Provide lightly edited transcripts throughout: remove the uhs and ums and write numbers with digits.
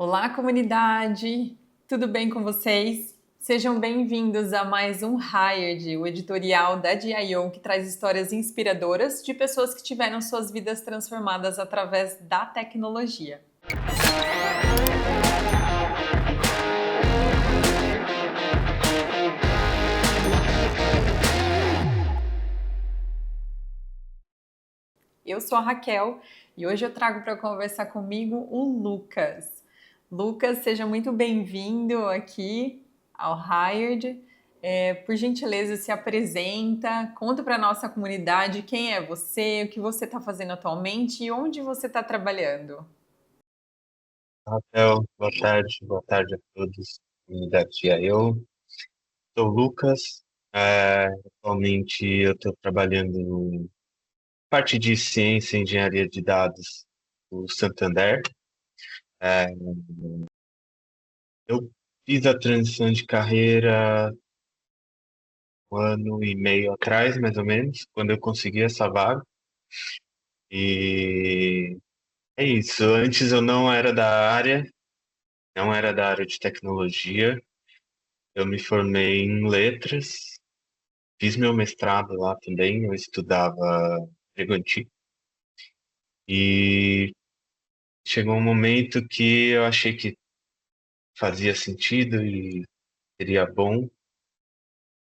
Olá, comunidade! Tudo bem com vocês? Sejam bem-vindos a mais um Hired, o editorial da DIO que traz histórias inspiradoras de pessoas que tiveram suas vidas transformadas através da tecnologia. Eu sou a Raquel e hoje eu trago para conversar comigo o Lucas. Lucas, seja muito bem-vindo aqui ao Hired. Por gentileza, se apresenta, conta para a nossa comunidade quem é você, o que você está fazendo atualmente e onde você está trabalhando. Rafael, boa tarde a todos, comunidade. Eu sou o Lucas, atualmente eu estou trabalhando em parte de ciência e engenharia de dados do Santander. É, eu fiz a transição de carreira um ano e meio atrás, mais ou menos, quando eu consegui essa vaga. E é isso, antes eu não era da área de tecnologia, eu me formei em letras. Fiz meu mestrado lá também, eu estudava grego antigo. E chegou um momento que eu achei que fazia sentido e seria bom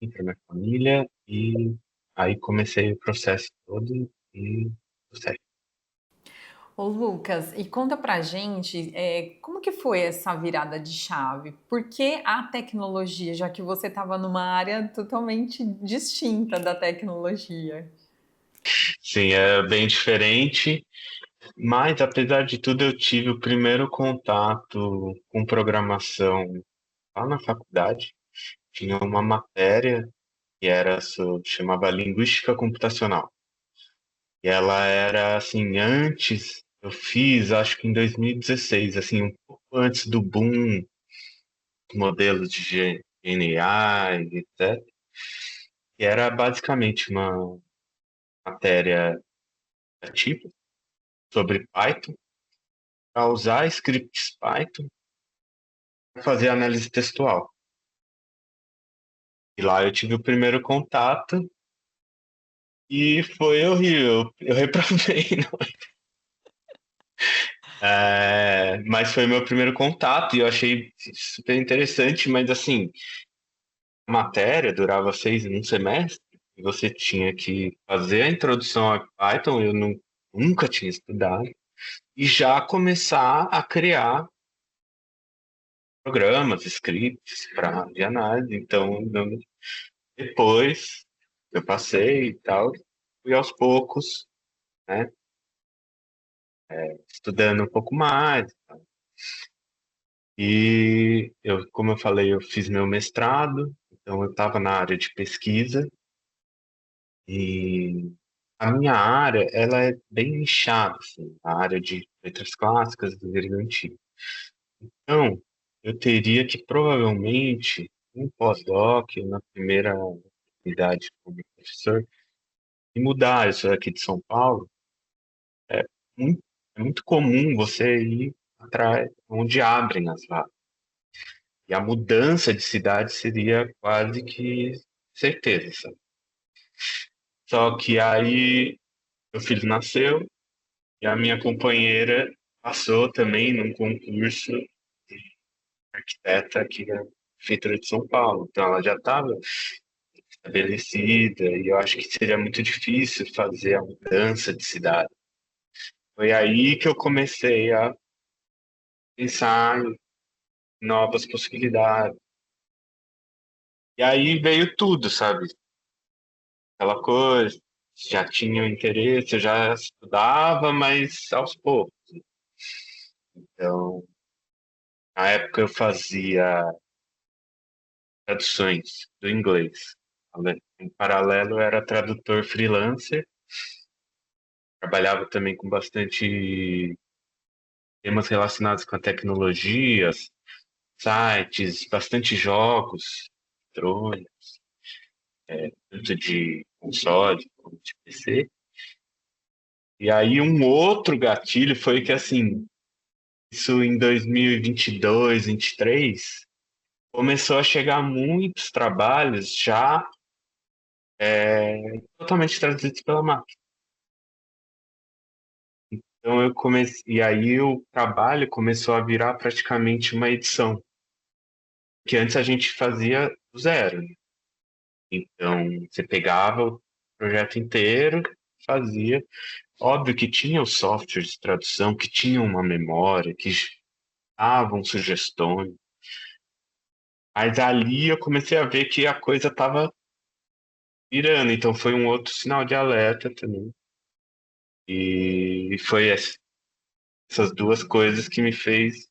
para minha família. E aí comecei o processo todo e tudo certo. Ô Lucas, e conta pra gente, como que foi essa virada de chave? Por que a tecnologia, já que você estava numa área totalmente distinta da tecnologia? Sim, é bem diferente, mas apesar de tudo, eu tive o primeiro contato com programação lá na faculdade. Tinha uma matéria que chamava Linguística Computacional. E ela era assim, antes, eu fiz, acho que em 2016, assim, um pouco antes do boom dos modelos de GNA e etc. E era basicamente uma matéria tipo sobre Python, para usar scripts Python para fazer análise textual. E lá eu tive o primeiro contato e foi horrível. Eu reprovei, não. Mas foi meu primeiro contato e eu achei super interessante, mas assim, matéria durava um semestre, e você tinha que fazer a introdução a Python, nunca tinha estudado, e já começar a criar programas, scripts de análise. Então, depois eu passei e tal, fui aos poucos, né, estudando um pouco mais. E eu, como eu falei, eu fiz meu mestrado, então eu estava na área de pesquisa. E a minha área, ela é bem nichada, assim, a área de letras clássicas do grego antigo. Então, eu teria que provavelmente, um pós-doc, na primeira idade como professor, e mudar isso aqui de São Paulo. É muito, é muito comum você ir atrás onde abrem as vagas. E a mudança de cidade seria quase que certeza, sabe? Só que aí meu filho nasceu, e a minha companheira passou também num concurso de arquiteta aqui na Prefeitura de São Paulo. Então ela já estava estabelecida e eu acho que seria muito difícil fazer a mudança de cidade. Foi aí que eu comecei a pensar em novas possibilidades. E aí veio tudo, sabe? Aquela coisa, já tinha o interesse, eu já estudava, mas aos poucos. Então, na época eu fazia traduções do inglês. Em paralelo, eu era tradutor freelancer, trabalhava também com bastante temas relacionados com a tecnologia, sites, bastante jogos eletrônicos, tanto de console como de PC. E aí um outro gatilho foi que, assim, isso em 2022, 23, começou a chegar muitos trabalhos já totalmente traduzidos pela máquina. Então eu comecei, e aí o trabalho começou a virar praticamente uma edição, que antes a gente fazia do zero, né? Então você pegava o projeto inteiro, fazia. Óbvio que tinha os softwares de tradução que tinham uma memória, que davam sugestões, mas ali eu comecei a ver que a coisa estava virando, então foi um outro sinal de alerta também. E foi essas duas coisas que me fez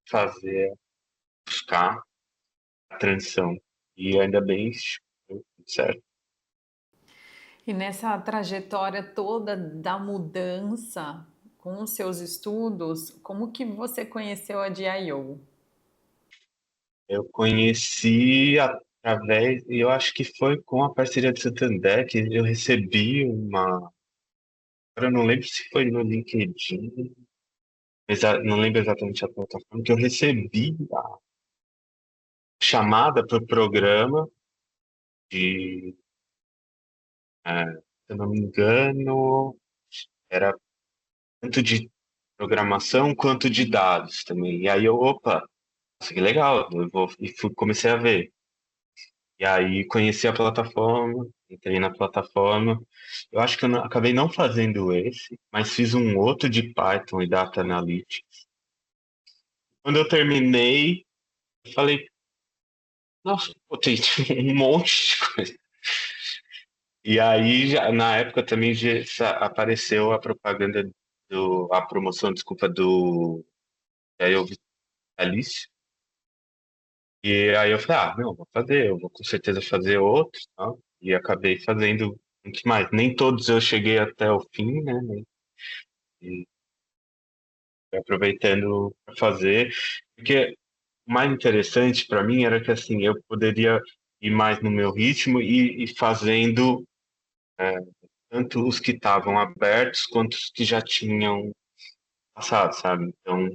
fazer, buscar a transição. E ainda bem, deu tudo certo. E nessa trajetória toda da mudança com os seus estudos, como que você conheceu a DIO? Eu conheci através, e eu acho que foi com a parceria do Santander que eu recebi uma. Agora eu não lembro se foi no LinkedIn, não lembro exatamente a plataforma, que eu recebi a chamada para o programa de, se eu não me engano, era tanto de programação quanto de dados também. E aí eu, opa, nossa, que legal, eu vou, comecei a ver. E aí conheci a plataforma, entrei na plataforma. Eu acho que eu acabei não fazendo esse, mas fiz um outro de Python e Data Analytics. Quando eu terminei, eu falei, nossa, pô, tem um monte de coisa. E aí, na época também apareceu a propaganda a promoção, desculpa, aí eu vi Alice. E aí eu falei, não, vou fazer, eu vou com certeza fazer outro, tal. E acabei fazendo muito mais. Nem todos eu cheguei até o fim, né? E aproveitando para fazer. Porque o mais interessante para mim era que assim, eu poderia ir mais no meu ritmo e fazendo tanto os que estavam abertos quanto os que já tinham passado, sabe? Então,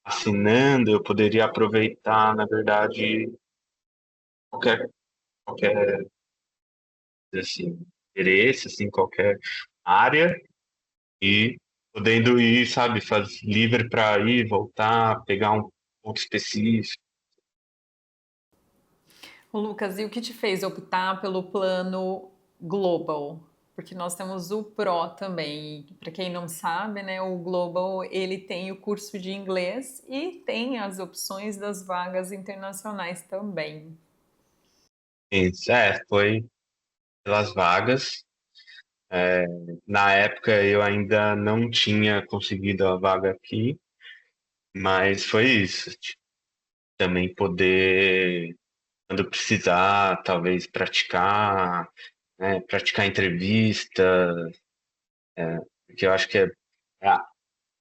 assinando, eu poderia aproveitar, na verdade, qualquer, qualquer assim, interesse, assim, qualquer área e podendo ir, sabe, livre para ir, voltar, pegar um ponto específico. Ô, Lucas, e o que te fez optar pelo plano Global? Porque nós temos o Pro também. Para quem não sabe, né, o Global ele tem o curso de inglês e tem as opções das vagas internacionais também. Isso, foi pelas vagas. É, na época eu ainda não tinha conseguido a vaga aqui, mas foi isso. Tipo, também poder, quando precisar, talvez praticar, né, praticar entrevista, porque eu acho que é a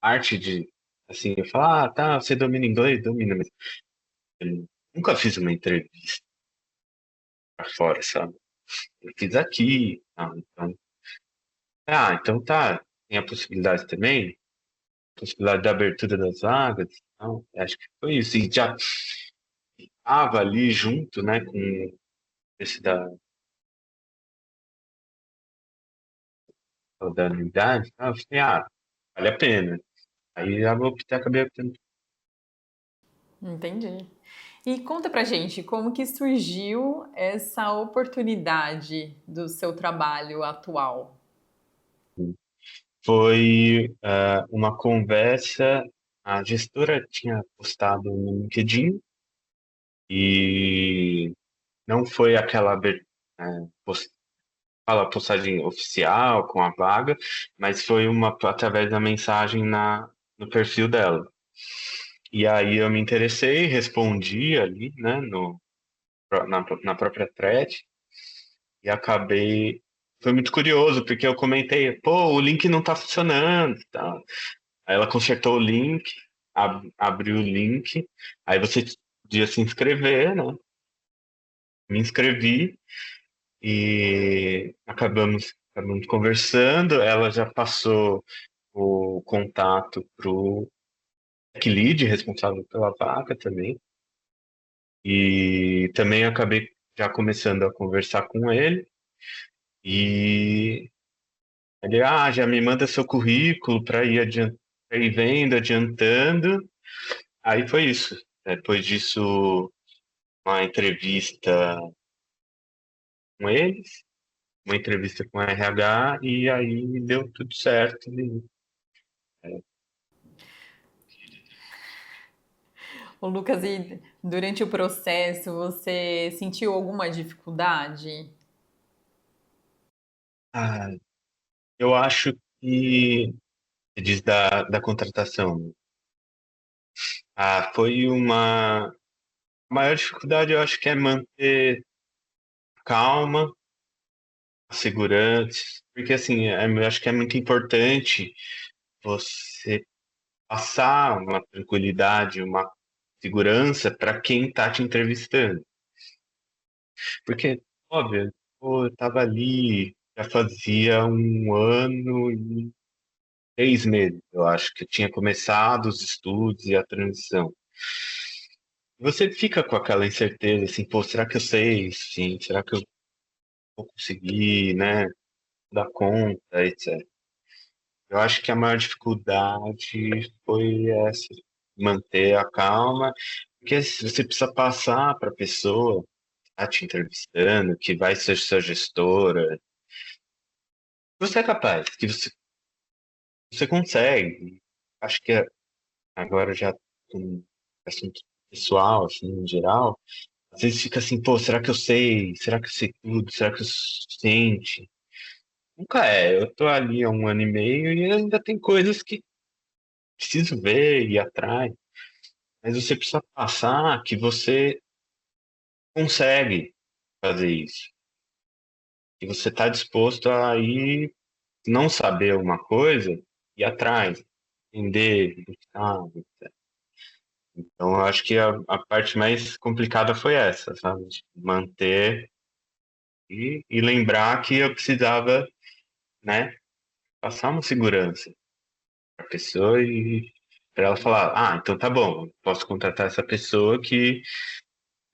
arte de, assim, eu falo, tá, você domina inglês, domina, mas eu nunca fiz uma entrevista pra fora, sabe? Eu fiz aqui, então tá, tem a possibilidade também, possibilidade da abertura das vagas, então, acho que foi isso, e já estava ali junto, né, com esse da unidade, eu falei, vale a pena. Aí já vou optar, acabei optando. Entendi. E conta pra gente, como que surgiu essa oportunidade do seu trabalho atual? Foi uma conversa, a gestora tinha postado no LinkedIn e não foi aquela fala postagem oficial com a vaga, mas foi através da mensagem no perfil dela. E aí eu me interessei, respondi ali, né, na própria thread e acabei. Foi muito curioso, porque eu comentei, pô, o link não tá funcionando, tá? Aí ela consertou o link, abriu o link, aí você podia se inscrever, né? Me inscrevi e acabamos conversando. Ela já passou o contato pro tech lead responsável pela vaga também. E também acabei já começando a conversar com ele. E ele, já me manda seu currículo para ir, pra ir vendo, adiantando. Aí foi isso. Depois disso, uma entrevista com eles, uma entrevista com a RH, e aí deu tudo certo. Ô, Lucas, e durante o processo você sentiu alguma dificuldade? Ah, eu acho que você diz da contratação. Foi uma. A maior dificuldade, eu acho que é manter calma, segurança, porque assim, eu acho que é muito importante você passar uma tranquilidade, uma segurança para quem está te entrevistando. Porque, óbvio, pô, eu estava ali, já fazia 1 ano e 3 meses, eu acho, que eu tinha começado os estudos e a transição. Você fica com aquela incerteza, assim, pô, será que eu sei? Sim, será que eu vou conseguir, né, dar conta, etc. Eu acho que a maior dificuldade foi essa, manter a calma, porque você precisa passar para a pessoa que está te entrevistando, que vai ser sua gestora, que você é capaz, que você consegue. Acho que agora já com assunto pessoal, assim, em geral, às vezes fica assim, pô, será que eu sei? Será que eu sei tudo? Será que eu sente? Nunca é. Eu tô ali há 1 ano e meio e ainda tem coisas que preciso ver e ir atrás. Mas você precisa passar que você consegue fazer isso. Que você está disposto a ir, não saber uma coisa, ir atrás, entender, buscar. Então, eu acho que a parte mais complicada foi essa, sabe? De manter e lembrar que eu precisava, né, passar uma segurança para a pessoa e para ela falar, então tá bom, posso contratar essa pessoa que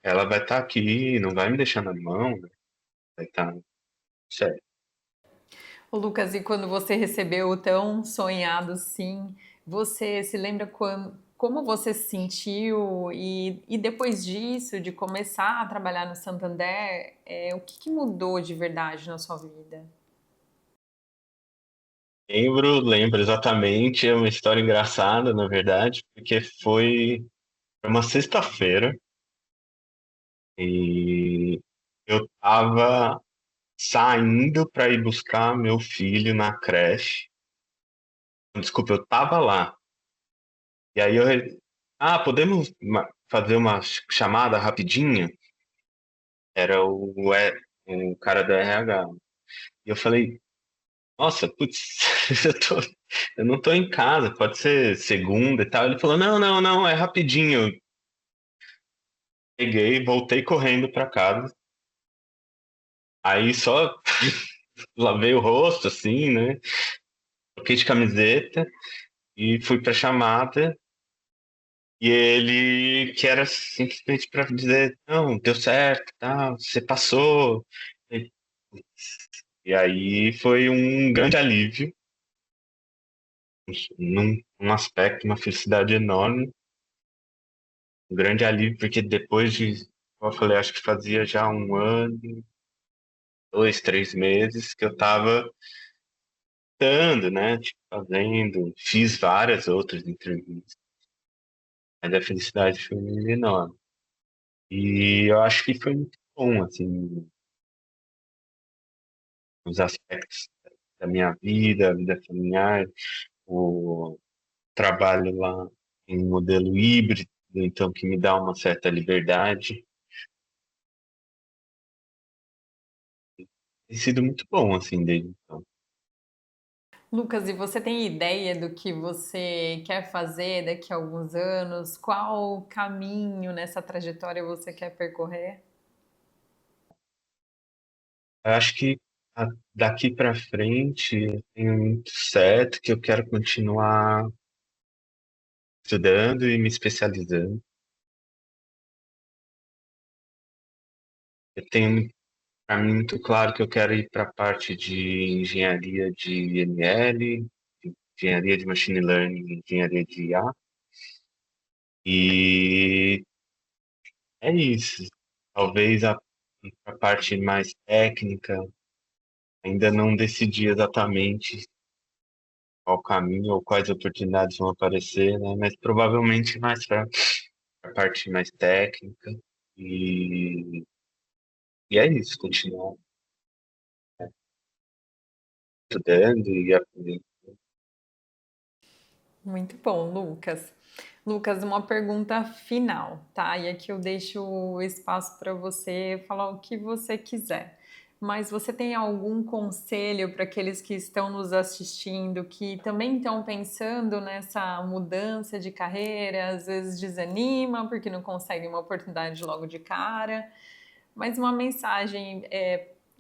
ela vai estar aqui, não vai me deixar na mão, né? Vai estar certo. Ô, Lucas, e quando você recebeu o tão sonhado sim, você se lembra como você se sentiu? E depois disso, de começar a trabalhar no Santander, o que mudou de verdade na sua vida? Lembro exatamente, é uma história engraçada, na verdade, porque foi uma sexta-feira e eu tava saindo para ir buscar meu filho na creche. Desculpa, eu tava lá. E aí podemos fazer uma chamada rapidinha? Era o cara da RH. E eu falei, nossa, putz, eu não tô em casa, pode ser segunda e tal. Ele falou, não, não, não, é rapidinho. Peguei, voltei correndo pra casa. Aí só lavei o rosto, assim, né? Troquei de camiseta e fui pra chamada. E ele, que era simplesmente pra dizer, não, deu certo, tal, você passou. E e aí foi um grande alívio, num aspecto, uma felicidade enorme. Um grande alívio, porque depois de, como eu falei, acho que fazia já 1 ano, 2, 3 meses que eu tava dando, né? Tipo, fazendo, fiz várias outras entrevistas, mas a felicidade foi enorme. E eu acho que foi muito bom, assim, os aspectos da minha vida familiar, o trabalho lá em modelo híbrido, então que me dá uma certa liberdade. Tem sido muito bom, assim, desde então. Lucas, e você tem ideia do que você quer fazer daqui a alguns anos? Qual caminho nessa trajetória você quer percorrer? Eu acho que daqui para frente eu tenho muito certo que eu quero continuar estudando e me especializando. Eu tenho para mim muito claro que eu quero ir para a parte de engenharia de ML, de engenharia de machine learning, engenharia de IA. E é isso. Talvez a parte mais técnica, ainda não decidi exatamente qual caminho ou quais oportunidades vão aparecer, né? Mas provavelmente mais para a parte mais técnica. E, e é isso, continuar estudando e aprendendo. Muito bom, Lucas. Lucas, uma pergunta final, tá? E aqui eu deixo o espaço para você falar o que você quiser. Mas você tem algum conselho para aqueles que estão nos assistindo, que também estão pensando nessa mudança de carreira, às vezes desanima porque não consegue uma oportunidade logo de cara, mas uma mensagem,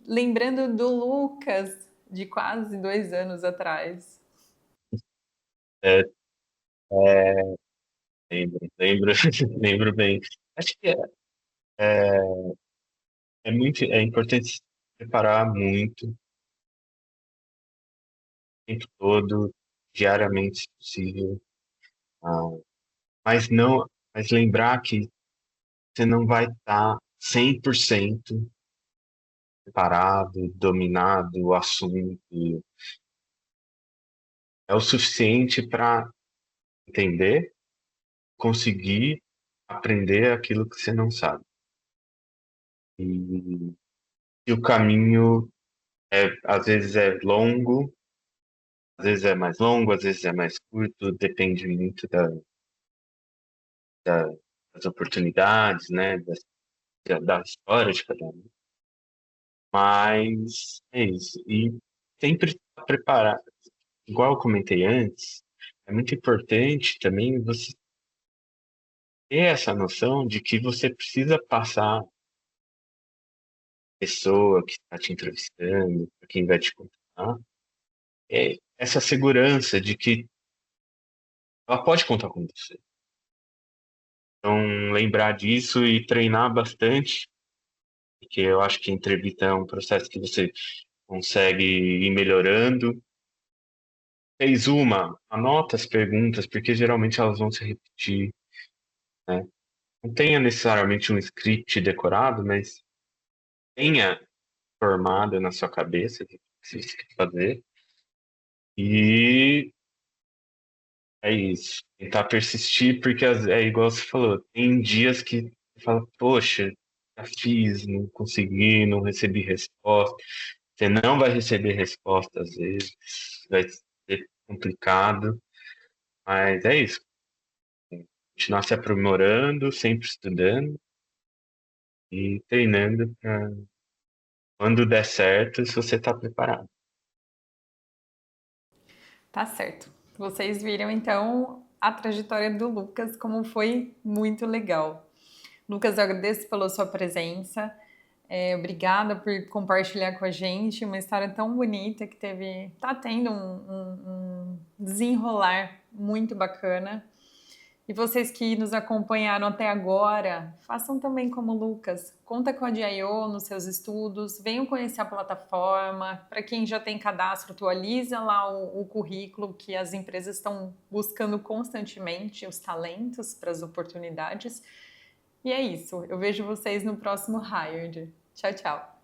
lembrando do Lucas de quase 2 anos atrás. É, é, lembro, lembro bem. Acho que é importante se preparar muito, o tempo todo, diariamente, se possível. Ah, mas não, mas lembrar que você não vai estar 100% preparado, dominado o assunto. É o suficiente para entender, conseguir aprender aquilo que você não sabe. E, e o caminho às vezes é longo, às vezes é mais longo, às vezes é mais curto, depende muito das oportunidades, né, da história de cada um. Mas é isso. E sempre estar preparado. Igual eu comentei antes, é muito importante também você ter essa noção de que você precisa passar a pessoa que está te entrevistando, para quem vai te contar, essa segurança de que ela pode contar com você. Então, lembrar disso e treinar bastante, porque eu acho que a entrevista é um processo que você consegue ir melhorando. Fez uma, anota as perguntas, porque geralmente elas vão se repetir, né? Não tenha necessariamente um script decorado, mas tenha formado na sua cabeça o que você quer fazer. E é isso. Tentar persistir, porque é igual você falou, tem dias que você fala, poxa, já fiz, não consegui, não recebi resposta. Você não vai receber resposta às vezes, vai ser complicado, mas é isso. Continuar se aprimorando, sempre estudando e treinando para quando der certo, se você está preparado. Tá certo. Vocês viram então a trajetória do Lucas, como foi muito legal. Lucas, eu agradeço pela sua presença. Obrigada por compartilhar com a gente uma história tão bonita que tá tendo um desenrolar muito bacana. E vocês que nos acompanharam até agora, façam também como o Lucas. Conta com a DIO nos seus estudos, venham conhecer a plataforma. Para quem já tem cadastro, atualiza lá o currículo, que as empresas estão buscando constantemente os talentos para as oportunidades. E é isso. Eu vejo vocês no próximo Hired. Tchau, tchau.